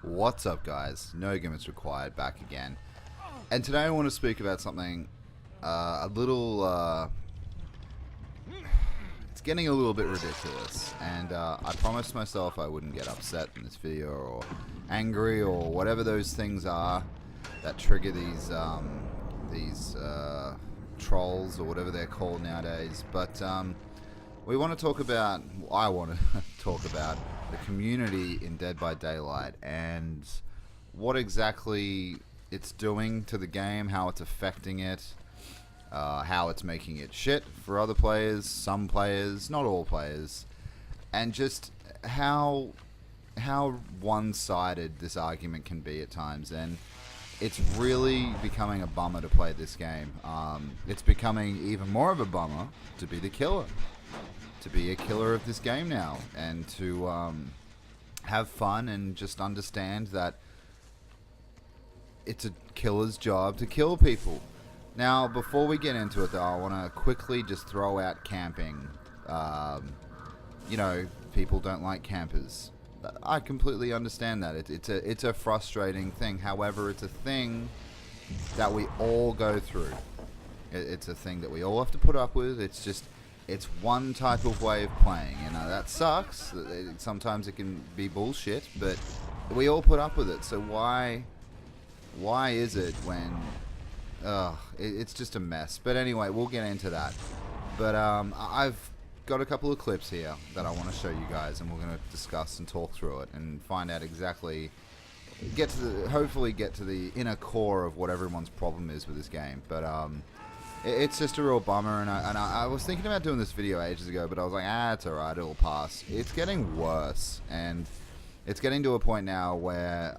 What's up, guys? NoGimmicksReqd back again, and today I want to speak about something a little. It's getting a little bit ridiculous, and I promised myself I wouldn't get upset in this video or angry or whatever those things are that trigger these trolls or whatever they're called nowadays. But we want to talk about. I want to talk about the community in Dead by Daylight and what exactly it's doing to the game, how it's affecting it, how it's making it shit for other players, some players, not all players, and just how one-sided this argument can be at times. And it's really becoming a bummer to play this game. It's becoming even more of a bummer to be the killer. To be a killer of this game now, and to have fun and just understand that it's a killer's job to kill people. Now, before we get into it, though, I want to quickly just throw out camping. You know, people don't like campers. I completely understand that. It's a frustrating thing. However, it's a thing that we all go through. It's a thing that we all have to put up with. It's one type of way of playing. You know, that sucks. Sometimes it can be bullshit, but we all put up with it. So why is it when it's just a mess? But anyway, we'll get into that. But I've got a couple of clips here that I want to show you guys, and we're going to discuss and talk through it and find out exactly, hopefully get to the inner core of what everyone's problem is with this game. But it's just a real bummer, and I was thinking about doing this video ages ago, but I was like, it's alright, it'll pass. It's getting worse, and it's getting to a point now where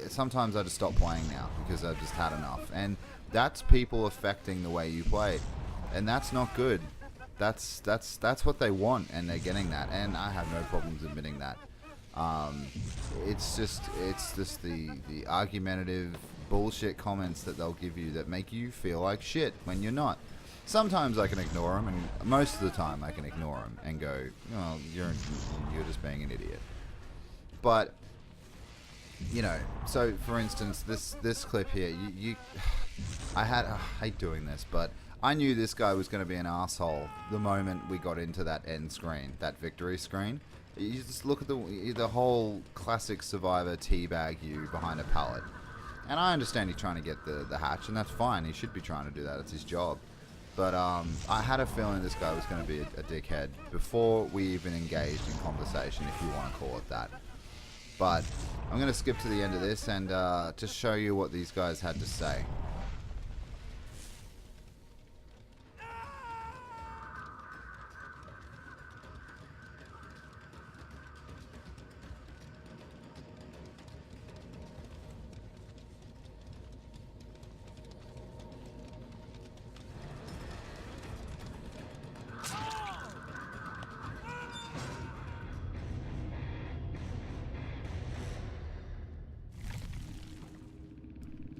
sometimes I just stop playing now, because I've just had enough. And that's people affecting the way you play, and that's not good. That's what they want, and they're getting that, and I have no problems admitting that. It's just the argumentative bullshit comments that they'll give you that make you feel like shit when you're not. Sometimes I can ignore them, and most of the time I can ignore them and go, oh, you're just being an idiot. But you know, so for instance, this clip here, I hate doing this, but I knew this guy was going to be an asshole the moment we got into that end screen, that victory screen. You just look at the whole classic Survivor teabag you behind a pallet. And I understand he's trying to get the hatch, and that's fine. He should be trying to do that. It's his job. But I had a feeling this guy was going to be a dickhead before we even engaged in conversation, if you want to call it that. But I'm going to skip to the end of this and just show you what these guys had to say.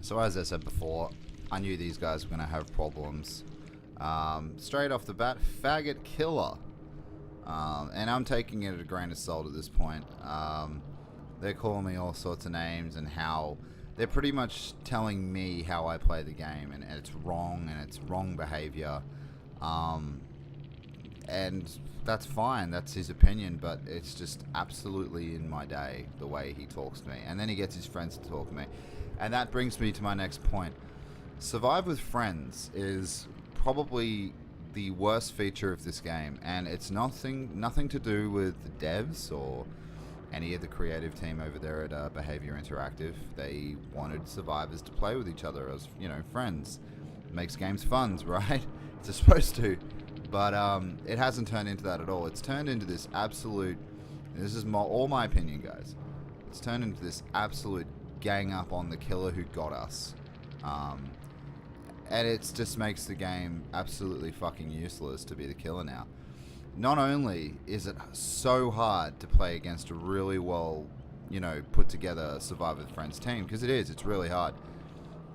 So as I said before, I knew these guys were going to have problems. Straight off the bat, faggot killer. And I'm taking it at a grain of salt at this point. They're calling me all sorts of names, and how they're pretty much telling me how I play the game, and it's wrong, and it's wrong behavior. And that's fine, that's his opinion, but it's just absolutely in my day the way he talks to me. And then he gets his friends to talk to me. And that brings me to my next point. Survive with friends is probably the worst feature of this game, and it's nothing to do with the devs or any of the creative team over there at Behavior Interactive. They wanted survivors to play with each other as, you know, friends. It makes games fun, right? It's supposed to. But it hasn't turned into that at all. It's turned into this absolute, this is all my opinion, guys, it's turned into this absolute gang up on the killer who got us. And it just makes the game absolutely fucking useless to be the killer now. Not only is it so hard to play against a really well, you know, put together Survivor with Friends team, because it's really hard,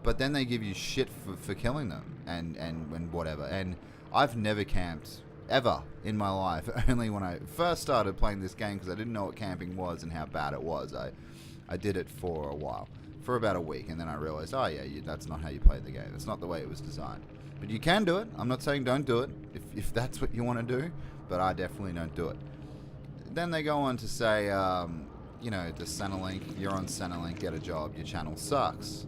but then they give you shit for killing them and whatever. And I've never camped ever in my life. Only when I first started playing this game, because I didn't know what camping was and how bad it was. I did it for a while, for about a week, and then I realized, oh yeah, that's not how you play the game. That's not the way it was designed. But you can do it. I'm not saying don't do it if that's what you want to do, but I definitely don't do it. Then they go on to say, you know, the Centrelink, you're on Centrelink, get a job, your channel sucks.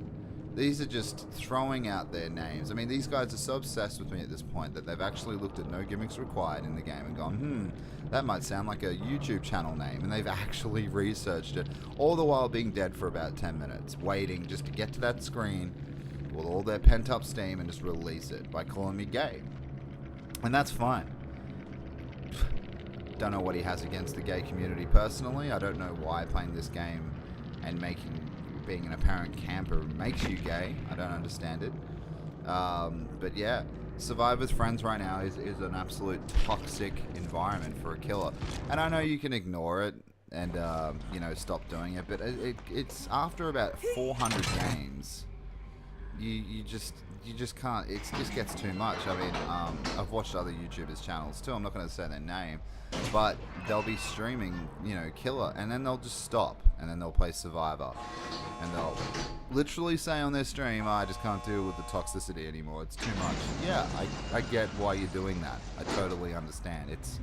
These are just throwing out their names. I mean, these guys are so obsessed with me at this point that they've actually looked at NoGimmicksReqd in the game and gone, that might sound like a YouTube channel name. And they've actually researched it, all the while being dead for about 10 minutes, waiting just to get to that screen with all their pent-up steam and just release it by calling me gay. And that's fine. Don't know what he has against the gay community personally. I don't know why playing this game and being an apparent camper makes you gay. I don't understand it. But yeah, Survivor's Friends right now is an absolute toxic environment for a killer. And I know you can ignore it and you know, stop doing it, but it's after about 400 games, you just can't. It just gets too much. I mean, I've watched other YouTubers' channels too. I'm not going to say their name, but they'll be streaming, you know, killer, and then they'll just stop, and then they'll play Survivor, and they'll literally say on their stream, oh, I just can't deal with the toxicity anymore. It's too much. Yeah, I get why you're doing that. I totally understand. It's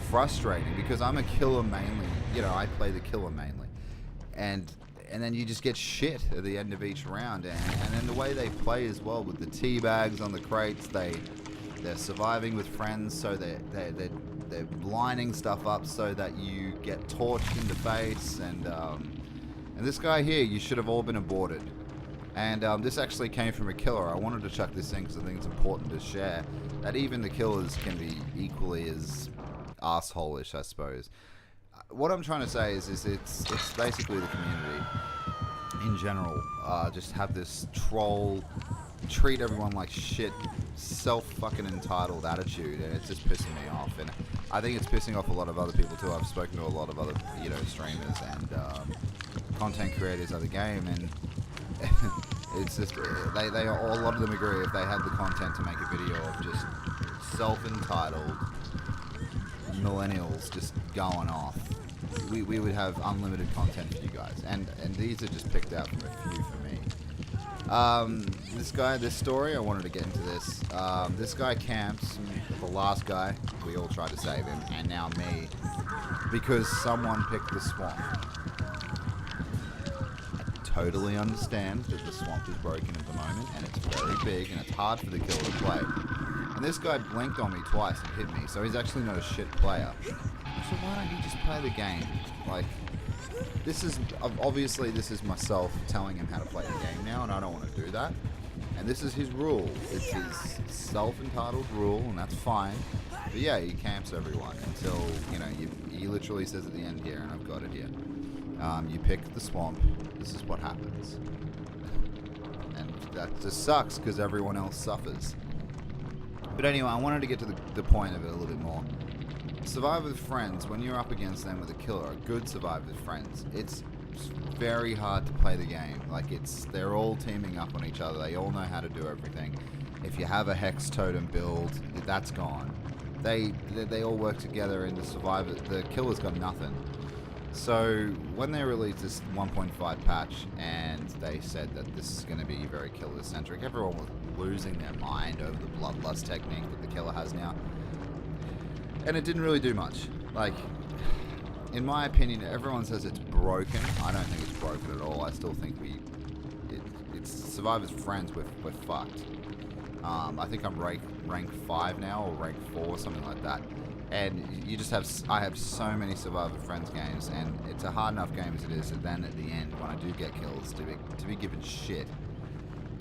frustrating because I'm a killer mainly. You know, I play the killer mainly, and then you just get shit at the end of each round, and then the way they play as well with the tea bags on the crates, they're surviving with friends, so they're lining stuff up so that you get torched in the face, and this guy here, you should have all been aborted. And this actually came from a killer. I wanted to chuck this in because I think it's important to share that even the killers can be equally as asshole-ish, I suppose. What I'm trying to say is it's basically the community in general just have this troll, treat everyone like shit, self-fucking entitled attitude, and it's just pissing me off. And I think it's pissing off a lot of other people too. I've spoken to a lot of other, you know, streamers and content creators of the game, and it's just they all, a lot of them agree if they had the content to make a video of just self-entitled millennials just going off, we would have unlimited content for you guys, and these are just picked out from a few for me. This story, I wanted to get into this. This guy camps, the last guy, we all tried to save him, and now me, because someone picked the swamp. I totally understand that the swamp is broken at the moment, and it's very big, and it's hard for the killer to play. And this guy blinked on me twice and hit me, so he's actually not a shit player. So why don't you just play the game? Like, this is, obviously this is myself telling him how to play the game now, and I don't want to do that. And this is his rule. It's his self-entitled rule, and that's fine. But yeah, he camps everyone until, you know, he literally says at the end here, and I've got it here. You pick the swamp, this is what happens. And that just sucks, because everyone else suffers. But anyway, I wanted to get to the point of it a little bit more. Survive with friends, when you're up against them with a killer, a good survive with friends, it's very hard to play the game. Like, they're all teaming up on each other, they all know how to do everything. If you have a hex totem build, that's gone. They all work together, and the killer's got nothing. So when they released this 1.5 patch and they said that this is going to be very killer-centric, everyone was losing their mind over the bloodlust technique that the killer has now. And it didn't really do much. Like, in my opinion, everyone says it's broken. I don't think it's broken at all. I still think it's Survivor's Friends, we're fucked. I think I'm rank 5 now, or rank 4, something like that. And you just I have so many Survivor Friends games, and it's a hard enough game as it is, and then at the end, when I do get kills, to be given shit,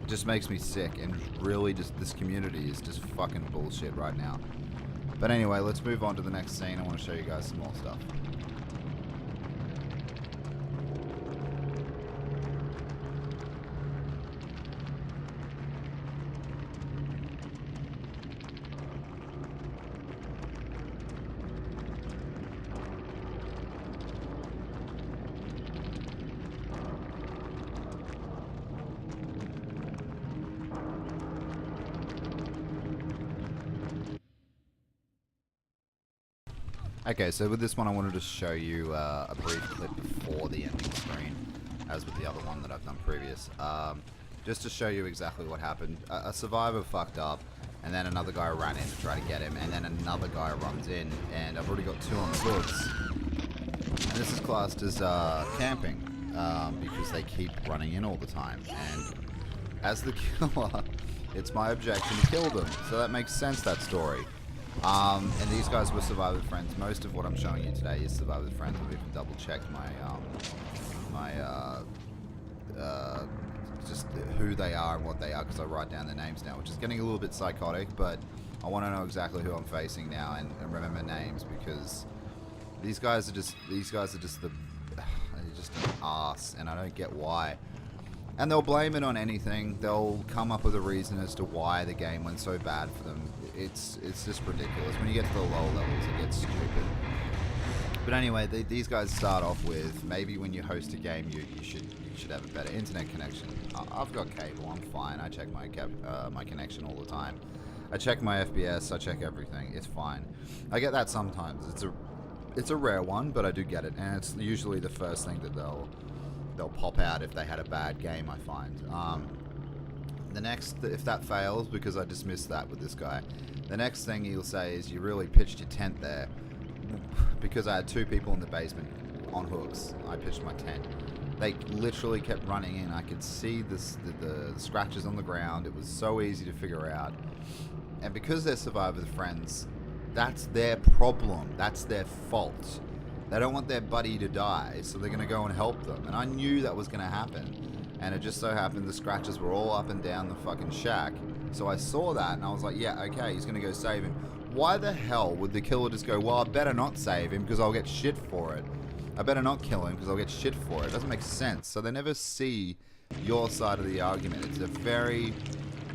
it just makes me sick, and really just, this community is just fucking bullshit right now. But anyway, let's move on to the next scene. I want to show you guys some more stuff. Okay, so with this one I wanted to show you a brief clip before the ending screen. as with the other one that I've done previous. Just to show you exactly what happened. A survivor fucked up, and then another guy ran in to try to get him, and then another guy runs in, and I've already got 2 on the hooks. And this is classed as camping, because they keep running in all the time. And as the killer, it's my objection to kill them. So that makes sense, that story. And these guys were Survivor friends. Most of what I'm showing you today is Survivor friends. I've even double checked just who they are and what they are, because I write down their names now, which is getting a little bit psychotic, but I want to know exactly who I'm facing now and remember names, because these guys are just an arse, and I don't get why. And they'll blame it on anything. They'll come up with a reason as to why the game went so bad for them. It's just ridiculous. When you get to the lower levels, it gets stupid. But anyway, these guys start off with, maybe when you host a game, you should have a better internet connection. I've got cable. I'm fine. I check my connection all the time. I check my FPS. I check everything. It's fine. I get that sometimes. It's a rare one, but I do get it, and it's usually the first thing that they'll pop out if they had a bad game, I find. The next, if that fails, because I dismissed that with this guy, the next thing he'll say is, you really pitched your tent there. Because I had 2 people in the basement on hooks, I pitched my tent. They literally kept running in. I could see the scratches on the ground. It was so easy to figure out. And because they're Survivor friends, that's their problem. That's their fault. They don't want their buddy to die, so they're going to go and help them. And I knew that was going to happen. And it just so happened the scratches were all up and down the fucking shack. So I saw that, and I was like, yeah, okay, he's going to go save him. Why the hell would the killer just go, well, I better not save him because I'll get shit for it. I better not kill him because I'll get shit for it. It doesn't make sense. So they never see your side of the argument. It's a very...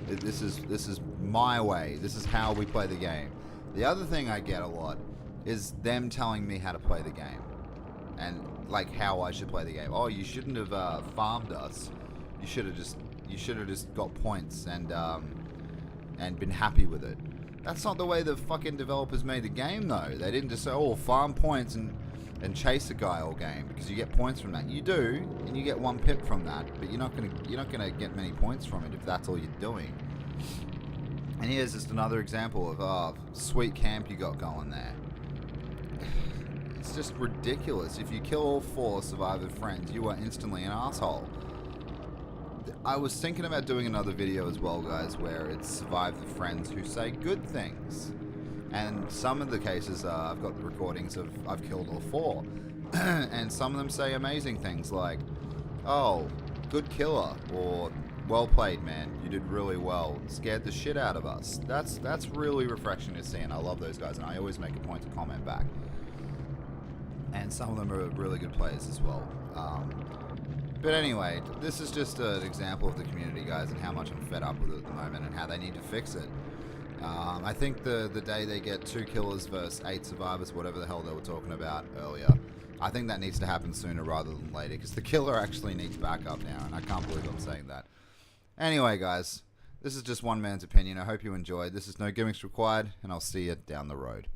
This is my way. This is how we play the game. The other thing I get a lot is them telling me how to play the game. And, like, how I should play the game. Oh, you shouldn't have farmed us. You should have just got points and been happy with it. That's not the way the fucking developers made the game, though. They didn't just say, oh, farm points and chase a guy all game, because you get points from that. You do, and you get 1 pip from that, but you're not gonna get many points from it if that's all you're doing. And here's just another example of sweet camp you got going there. It's just ridiculous. If you kill all 4 Survivor friends, you are instantly an asshole. I was thinking about doing another video as well, guys, where it's Survive the friends who say good things. And some of the cases, I've got the recordings of I've killed all 4. And some of them say amazing things like, oh, good killer, or well played, man, you did really well, scared the shit out of us. That's really refreshing to see, and I love those guys, and I always make a point to comment back. And some of them are really good players as well. But anyway, this is just an example of the community, guys, and how much I'm fed up with it at the moment and how they need to fix it. I think the day they get 2 killers versus 8 survivors, whatever the hell they were talking about earlier, I think that needs to happen sooner rather than later, because the killer actually needs backup now, and I can't believe I'm saying that. Anyway, guys, this is just one man's opinion. I hope you enjoyed. This is No Gimmicks Required, and I'll see you down the road.